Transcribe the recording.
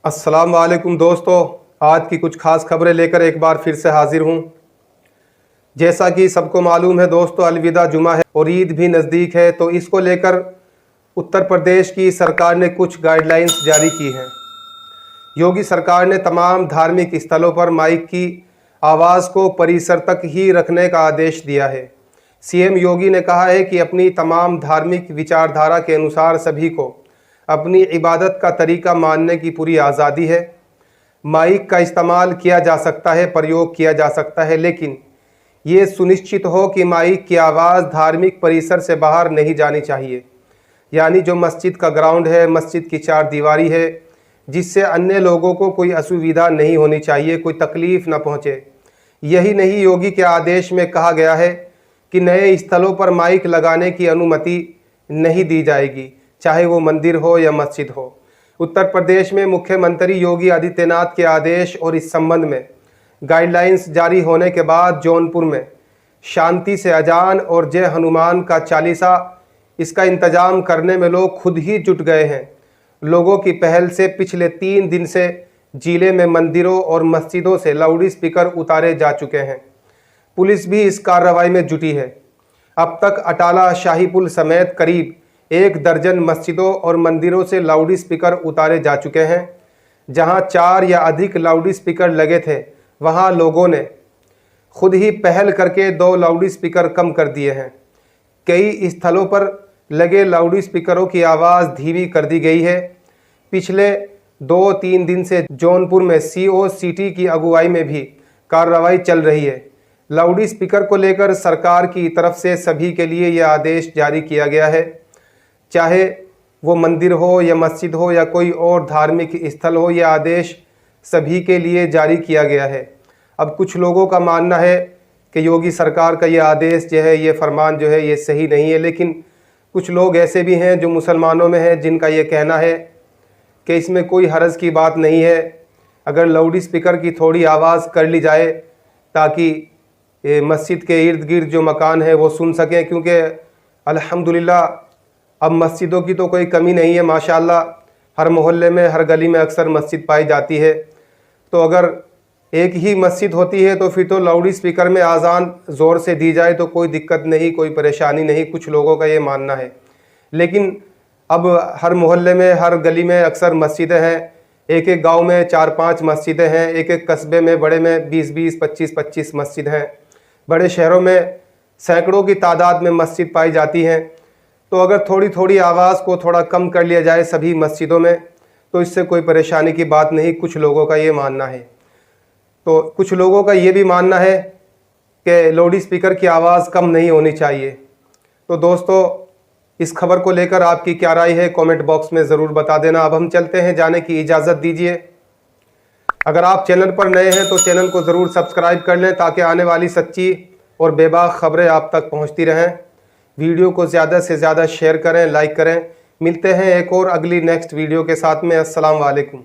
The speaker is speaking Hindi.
अस्सलाम वालेकुम दोस्तों, आज की कुछ खास खबरें लेकर एक बार फिर से हाजिर हूँ। जैसा कि सबको मालूम है दोस्तों, अलविदा जुमा है और ईद भी नज़दीक है, तो इसको लेकर उत्तर प्रदेश की सरकार ने कुछ गाइडलाइंस जारी की हैं। योगी सरकार ने तमाम धार्मिक स्थलों पर माइक की आवाज़ को परिसर तक ही रखने का आदेश दिया है। सीएम योगी ने कहा है कि अपनी तमाम धार्मिक विचारधारा के अनुसार सभी को अपनी इबादत का तरीका मानने की पूरी आज़ादी है। माइक का इस्तेमाल किया जा सकता है, प्रयोग किया जा सकता है, लेकिन ये सुनिश्चित हो कि माइक की आवाज़ धार्मिक परिसर से बाहर नहीं जानी चाहिए। यानी जो मस्जिद का ग्राउंड है, मस्जिद की चार दीवारी है, जिससे अन्य लोगों को कोई असुविधा नहीं होनी चाहिए, कोई तकलीफ़ ना पहुँचे। यही नहीं, योगी के आदेश में कहा गया है कि नए स्थलों पर माइक लगाने की अनुमति नहीं दी जाएगी, चाहे वो मंदिर हो या मस्जिद हो। उत्तर प्रदेश में मुख्यमंत्री योगी आदित्यनाथ के आदेश और इस संबंध में गाइडलाइंस जारी होने के बाद जौनपुर में शांति से अजान और जय हनुमान का चालीसा इसका इंतजाम करने में लोग खुद ही जुट गए हैं। लोगों की पहल से पिछले 3 दिन से जिले में मंदिरों और मस्जिदों से लाउड स्पीकर उतारे जा चुके हैं। पुलिस भी इस कार्रवाई में जुटी है। अब तक अटाला शाहीपुल समेत करीब 1 दर्जन मस्जिदों और मंदिरों से लाउड स्पीकर उतारे जा चुके हैं। जहां 4 या अधिक लाउड स्पीकर लगे थे, वहां लोगों ने खुद ही पहल करके 2 लाउड स्पीकर कम कर दिए हैं। कई स्थलों पर लगे लाउड स्पीकरों की आवाज़ धीमी कर दी गई है। पिछले 2-3 दिन से जौनपुर में COCT की अगुवाई में भी कार्रवाई चल रही है। लाउड स्पीकर को लेकर सरकार की तरफ से सभी के लिए यह आदेश जारी किया गया है, चाहे वो मंदिर हो या मस्जिद हो या कोई और धार्मिक स्थल हो, यह आदेश सभी के लिए जारी किया गया है। अब कुछ लोगों का मानना है कि योगी सरकार का ये आदेश जो है, ये फरमान जो है, ये सही नहीं है, लेकिन कुछ लोग ऐसे भी हैं जो मुसलमानों में हैं जिनका ये कहना है कि इसमें कोई हरज की बात नहीं है अगर लाउड स्पीकर की थोड़ी आवाज़ कर ली जाए, ताकि मस्जिद के इर्द गिर्द जो मकान है वो सुन सकें। क्योंकि अल्हम्दुलिल्लाह अब मस्जिदों की तो कोई कमी नहीं है, माशाअल्लाह हर मोहल्ले में, हर गली में अक्सर मस्जिद पाई जाती है। तो अगर एक ही मस्जिद होती है तो फिर तो लाउड स्पीकर में आज़ान ज़ोर से दी जाए तो कोई दिक्कत नहीं, कोई परेशानी नहीं, कुछ लोगों का ये मानना है। लेकिन अब हर मोहल्ले में, हर गली में अक्सर मस्जिदें हैं। एक गांव में 4-5 मस्जिदें हैं, एक कस्बे में, बड़े में 20-20, 25-25 मस्जिद हैं। बड़े शहरों में सैकड़ों की तादाद में मस्जिद पाई जाती हैं। तो अगर थोड़ी थोड़ी आवाज़ को थोड़ा कम कर लिया जाए सभी मस्जिदों में तो इससे कोई परेशानी की बात नहीं, कुछ लोगों का ये मानना है। तो कुछ लोगों का ये भी मानना है कि लाउड स्पीकर की आवाज़ कम नहीं होनी चाहिए। तो दोस्तों, इस खबर को लेकर आपकी क्या राय है, कमेंट बॉक्स में ज़रूर बता देना। अब हम चलते हैं, जाने की इजाज़त दीजिए। अगर आप चैनल पर नए हैं तो चैनल को ज़रूर सब्सक्राइब कर लें ताकि आने वाली सच्ची और बेबाक खबरें आप तक पहुंचती रहें। वीडियो को ज़्यादा से ज़्यादा शेयर करें, लाइक करें। मिलते हैं एक और अगली नेक्स्ट वीडियो के साथ में। अस्सलाम वालेकुम।